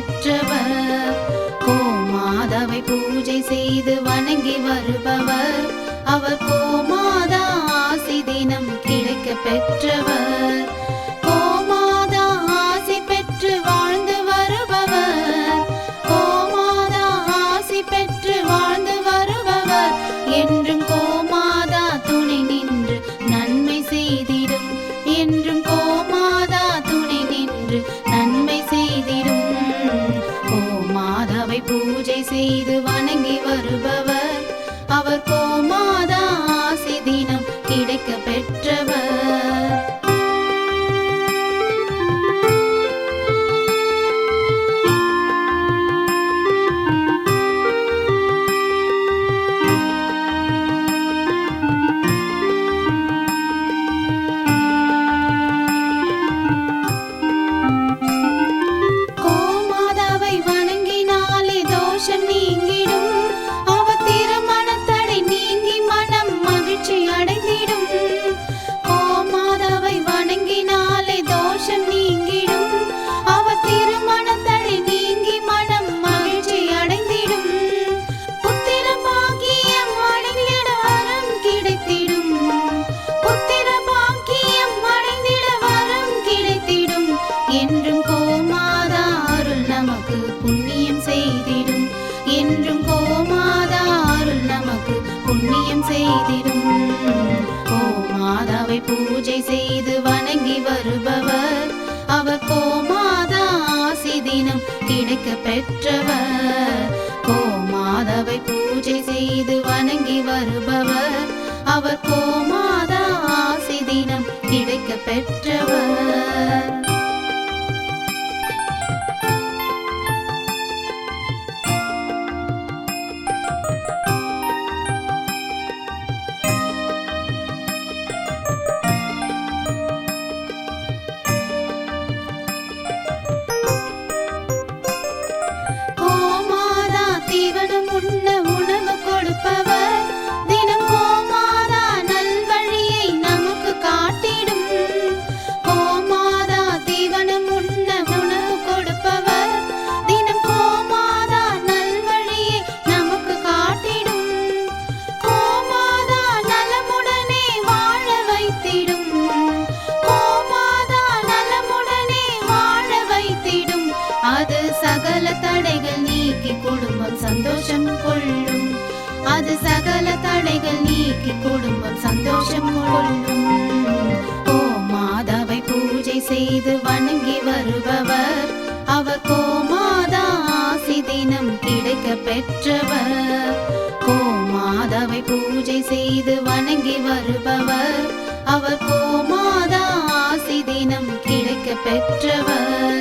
பெற்றவர். கோமாதாவை பூஜை செய்து வணங்கி வருபவர், அவர் கோமாதா ஆசி தினம் கிடைக்க பெற்றவர். கோமாதா ஆசி பெற்று வாழ்ந்து வருபவர், கோமாதா ஆசி பெற்று வாழ்ந்து வருபவர், என்றும் கோமாதா துணை நின்று நன்மை செய்திடும், என்றும் கோமாதா துணை நின்று நன்மை செய்திடும். கோமாதாவை பூஜை செய்து வணங்கி வருபவர், அவர் கோமாதா ஆசி தினம் கிடைக்க பெற்றவர். கோமாதாவை வணங்கினாலே தோஷம் நீங்கிடும், அவர் திருமணத்தடை நீங்கி மனம் மகிழ்ச்சி அடைந்திடும். கோமாதாவை வணங்கினாலே தோஷம் நீங்கிடும், அவர் திருமணத்தடை நீங்கி மனம் மகிழ்ச்சி அடைந்திடும். புத்திர பாக்கியம் அடைந்திட வரம் கிடைத்திடும், புத்திர பாக்கியம் அடைந்திட வரம் கிடைத்திடும். என்றும் கோமாதா அருள் நமக்கு புண்ணியம் செய்திடும், என்றும் கோமாதா அருள் நமக்கு புண்ணியம் செய்திடும். கோமாதாவை பூஜை செய்து வணங்கி வருபவர், அவர் கோமாதா ஆசி தினம் கிடைக்க பெற்றவர். கோமாதாவை பூஜை செய்து வணங்கி வருபவர், அவர் கோமாதா ஆசி தினம் கிடைக்க பெற்றவர். கோமாதா தீவனம் உண்ண உணவு கொடுப்பவர், தினம் கோமாதா நல்வழியை நமக்கு காட்டிடும். கோமாதா தீவனம் உண்ண உணவு கொடுப்பவர், தினம் கோமாதா நல்வழியை நமக்கு காட்டிடும். கோமாதா நலமுடனே வாழ வைத்திடும், கோமாதா நலமுடனே வாழ வைத்திடும். அது சகல தடைகள் நீக்கி குடும்பம் சந்தோஷம் கொள்ளும், அது சகல தடைகள் நீக்கி குடும்பம் சந்தோஷம் கொள்ளும். கோமாதாவை பூஜை செய்து வணங்கி வருபவர், அவர் கோமாதா ஆசி தினம் கிடைக்க பெற்றவர். கோமாதாவை பூஜை செய்து வணங்கி வருபவர், அவர் கோமாதா ஆசி தினம் கிடைக்க பெற்றவர்.